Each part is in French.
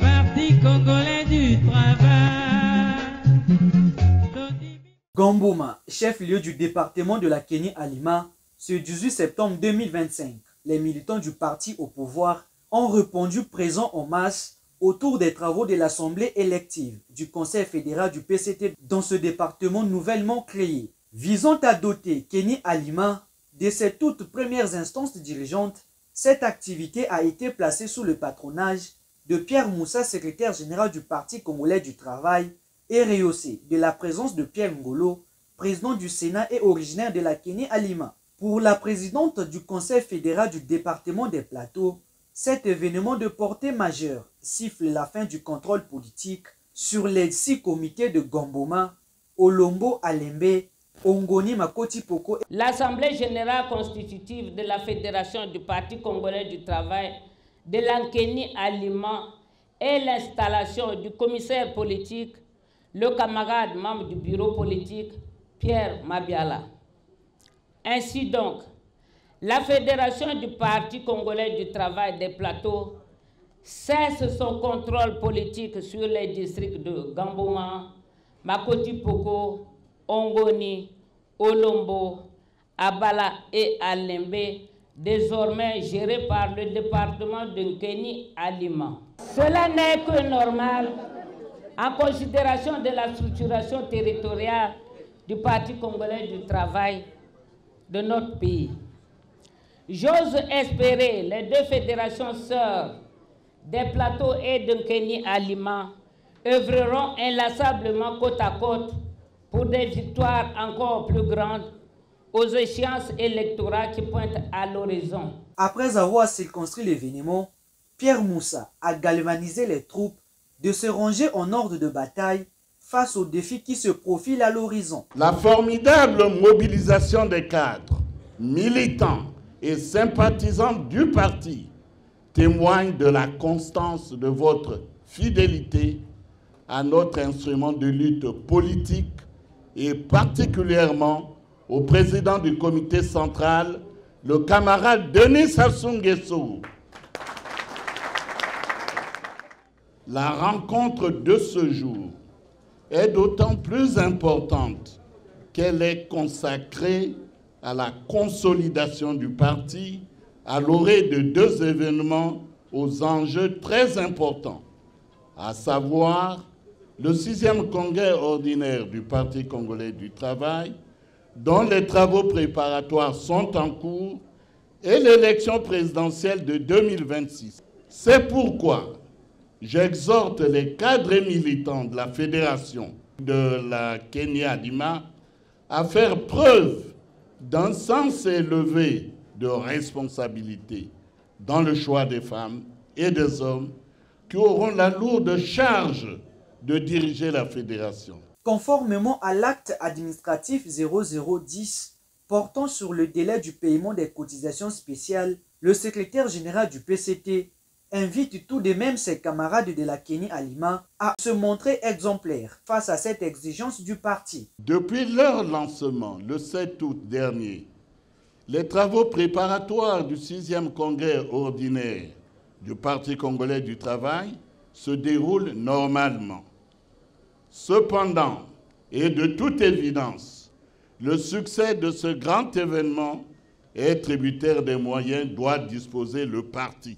Parti congolais du travail. Gamboma, chef-lieu du département de la Kénie-Alima, ce 18 septembre 2025, les militants du parti au pouvoir ont répondu présents en masse autour des travaux de l'Assemblée élective du Conseil fédéral du PCT dans ce département nouvellement créé, visant à doter Kénie-Alima de ses toutes premières instances dirigeantes. Cette activité a été placée sous le patronage de Pierre Moussa, secrétaire général du Parti congolais du travail, et rehaussée de la présence de Pierre Ngolo, président du Sénat et originaire de la Kénie-Alima. Pour la présidente du Conseil fédéral du département des Plateaux, cet événement de portée majeure siffle la fin du contrôle politique sur les 6 comités de Gamboma, Olombo Alembe, Ongoni Makoti Poko. L'Assemblée générale constitutive de la Fédération du Parti congolais du travail de l'Kénie-Alima et l'installation du commissaire politique, le camarade membre du bureau politique, Pierre Mabiala. Ainsi donc, la Fédération du Parti congolais du travail des Plateaux cesse son contrôle politique sur les districts de Gamboma, Makoti Poko, Ongoni, Olombo, Abala et Alembe, désormais gérés par le département de Kénie-Alima. Cela n'est que normal en considération de la structuration territoriale du Parti congolais du travail de notre pays. J'ose espérer les 2 fédérations sœurs des Plateaux et de Kénie-Alima œuvreront inlassablement côte à côte pour des victoires encore plus grandes aux échéances électorales qui pointent à l'horizon. Après avoir circonscrit l'événement, Pierre Moussa a galvanisé les troupes de se ranger en ordre de bataille face aux défis qui se profilent à l'horizon. La formidable mobilisation des cadres, militants et sympathisants du parti témoigne de la constance de votre fidélité à notre instrument de lutte politique et particulièrement au président du comité central, le camarade Denis Sassou Nguesso. La rencontre de ce jour est d'autant plus importante qu'elle est consacrée à la consolidation du parti à l'orée de 2 événements aux enjeux très importants, à savoir le 6e congrès ordinaire du Parti congolais du travail, dont les travaux préparatoires sont en cours, et l'élection présidentielle de 2026. C'est pourquoi j'exhorte les cadres et militants de la Fédération de la Kénie-Alima à faire preuve d'un sens élevé de responsabilité dans le choix des femmes et des hommes qui auront la lourde charge de diriger la fédération. Conformément à l'acte administratif 0010 portant sur le délai du paiement des cotisations spéciales, le secrétaire général du PCT invite tout de même ses camarades de la Kénie-Alima à se montrer exemplaires face à cette exigence du parti. Depuis leur lancement, le 7 août dernier, les travaux préparatoires du 6e congrès ordinaire du Parti congolais du travail se déroulent normalement. Cependant, et de toute évidence, le succès de ce grand événement est tributaire des moyens dont disposer le parti.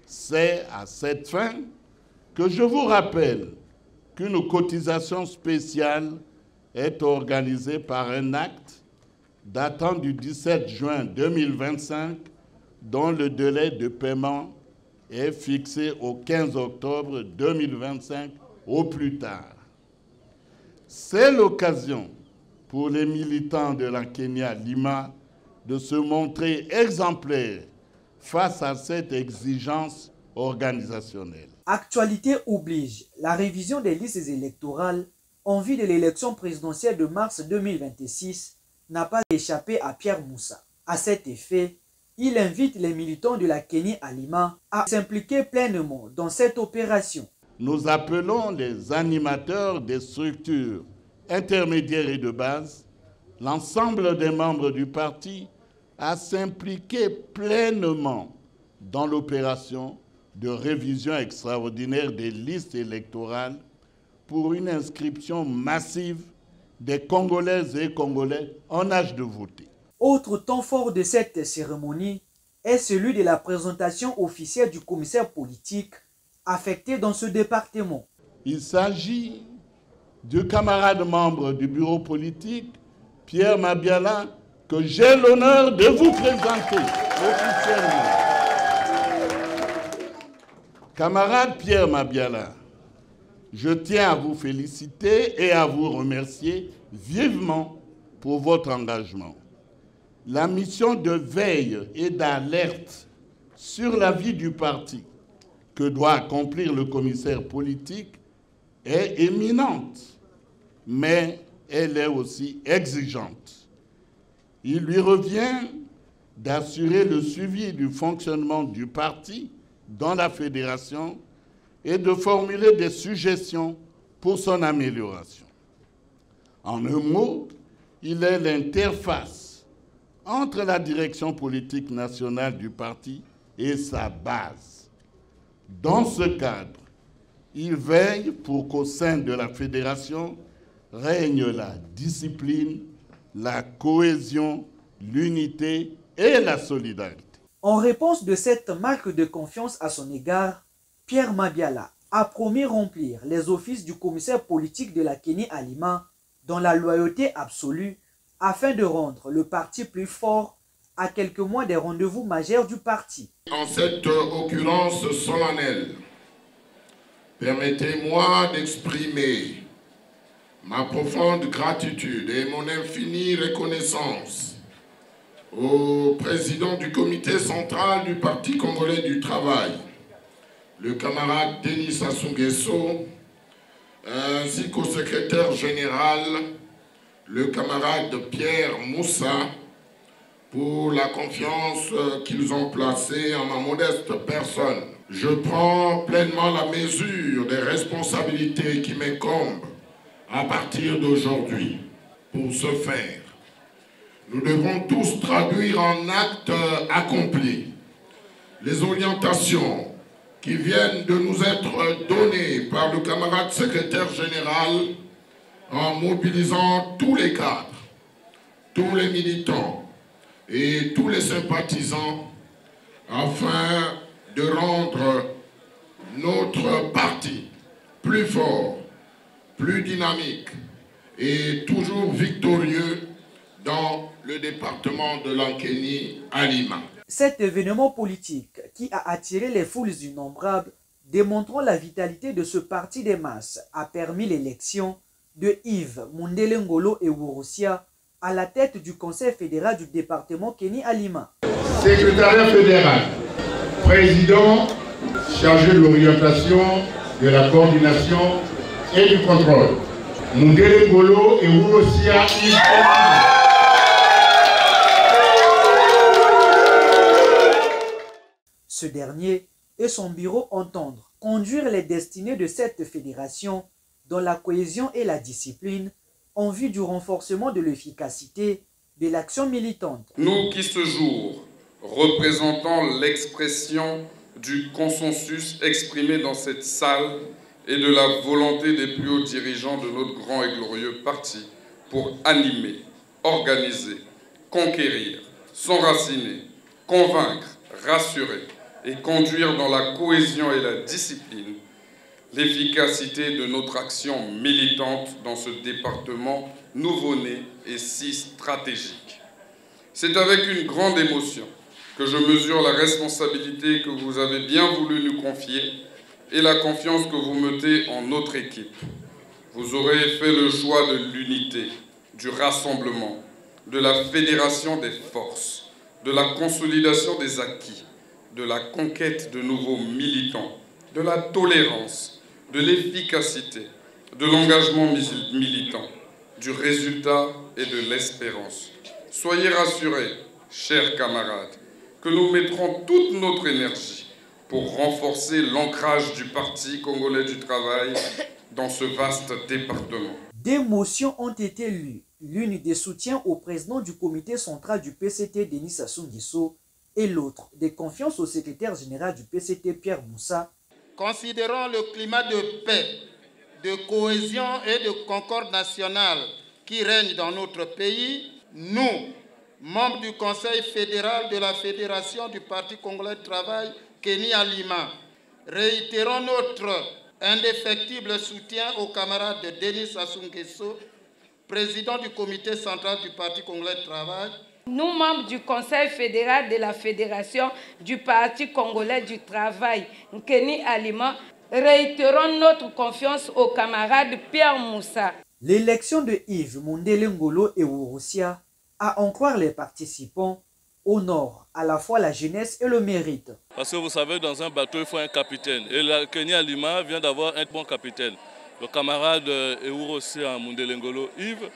C'est à cette fin que je vous rappelle qu'une cotisation spéciale est organisée par un acte datant du 17 juin 2025, dont le délai de paiement est fixé au 15 octobre 2025 au plus tard. C'est l'occasion pour les militants de la Kénie-Alima de se montrer exemplaires face à cette exigence organisationnelle. Actualité oblige, la révision des listes électorales en vue de l'élection présidentielle de mars 2026 n'a pas échappé à Pierre Moussa. À cet effet, il invite les militants de la Kénie-Alima à s'impliquer pleinement dans cette opération. Nous appelons les animateurs des structures intermédiaires et de base, l'ensemble des membres du parti, à s'impliquer pleinement dans l'opération de révision extraordinaire des listes électorales pour une inscription massive des Congolaises et Congolais en âge de voter. Autre temps fort de cette cérémonie est celui de la présentation officielle du commissaire politique affecté dans ce département. Il s'agit du camarade membre du bureau politique, Pierre Mabiala, que j'ai l'honneur de vous présenter officiellement. Camarade Pierre Mabiala, je tiens à vous féliciter et à vous remercier vivement pour votre engagement. La mission de veille et d'alerte sur la vie du parti que doit accomplir le commissaire politique est éminente, mais elle est aussi exigeante. Il lui revient d'assurer le suivi du fonctionnement du parti dans la fédération et de formuler des suggestions pour son amélioration. En un mot, il est l'interface entre la direction politique nationale du parti et sa base. Dans ce cadre, il veille pour qu'au sein de la fédération règne la discipline, la cohésion, l'unité et la solidarité. En réponse de cette marque de confiance à son égard, Pierre Mabiala a promis remplir les offices du commissaire politique de la Kénie Alima dans la loyauté absolue afin de rendre le parti plus fort à quelques mois des rendez-vous majeurs du parti. En cette occurrence solennelle, permettez-moi d'exprimer ma profonde gratitude et mon infinie reconnaissance au président du comité central du Parti congolais du travail, le camarade Denis Sassou Nguesso, ainsi qu'au secrétaire général, le camarade Pierre Moussa, pour la confiance qu'ils ont placée en ma modeste personne. Je prends pleinement la mesure des responsabilités qui m'incombent à partir d'aujourd'hui. Pour ce faire, nous devons tous traduire en actes accomplis les orientations qui viennent de nous être données par le camarade secrétaire général en mobilisant tous les cadres, tous les militants et tous les sympathisants afin de rendre notre parti plus fort, plus dynamique et toujours victorieux dans le département de l'Ankeni à Lima. Cet événement politique qui a attiré les foules innombrables, démontrant la vitalité de ce parti des masses, a permis l'élection de Yves Mundele Ngolo Ewurusia à la tête du conseil fédéral du département Kénie à Lima. Secrétariat fédéral, président chargé de l'orientation, de la coordination et du contrôle. Mundele Ngolo Ewurusia Yves. Ce dernier et son bureau entendent conduire les destinées de cette fédération dans la cohésion et la discipline en vue du renforcement de l'efficacité de l'action militante. Nous qui ce jour représentons l'expression du consensus exprimé dans cette salle et de la volonté des plus hauts dirigeants de notre grand et glorieux parti pour animer, organiser, conquérir, s'enraciner, convaincre, rassurer et conduire dans la cohésion et la discipline l'efficacité de notre action militante dans ce département nouveau-né et si stratégique. C'est avec une grande émotion que je mesure la responsabilité que vous avez bien voulu nous confier et la confiance que vous mettez en notre équipe. Vous aurez fait le choix de l'unité, du rassemblement, de la fédération des forces, de la consolidation des acquis, de la conquête de nouveaux militants, de la tolérance, de l'efficacité, de l'engagement militant, du résultat et de l'espérance. Soyez rassurés, chers camarades, que nous mettrons toute notre énergie pour renforcer l'ancrage du Parti congolais du travail dans ce vaste département. Des motions ont été lues L'une des soutiens au président du comité central du PCT, Denis Sassou Nguesso, et l'autre des confiances au secrétaire général du PCT, Pierre Moussa. Considérant le climat de paix, de cohésion et de concorde nationale qui règne dans notre pays, nous, membres du Conseil fédéral de la Fédération du Parti congolais du travail, Kenny Alima, réitérons notre indéfectible soutien aux camarades de Denis Sassou Nguesso, président du comité central du Parti congolais du travail. Nous, membres du Conseil fédéral de la Fédération du Parti congolais du travail, Kenny Alima, réitérons notre confiance au camarade Pierre Moussa. L'élection de Yves Mondele Ngolo et Worosia, à en croire les participants, honore à la fois la jeunesse et le mérite. Parce que vous savez, dans un bateau, il faut un capitaine. Et la Kenny Alima vient d'avoir un bon capitaine. Le camarade Worosia Mondele Ngolo Yves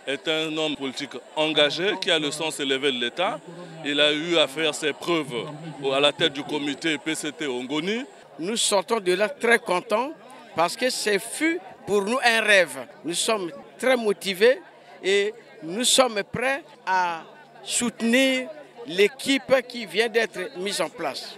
est un homme politique engagé qui a le sens élevé de l'État. Il a eu à faire ses preuves à la tête du comité PCT Ongoni. Nous sortons de là très contents parce que ce fut pour nous un rêve. Nous sommes très motivés et nous sommes prêts à soutenir l'équipe qui vient d'être mise en place.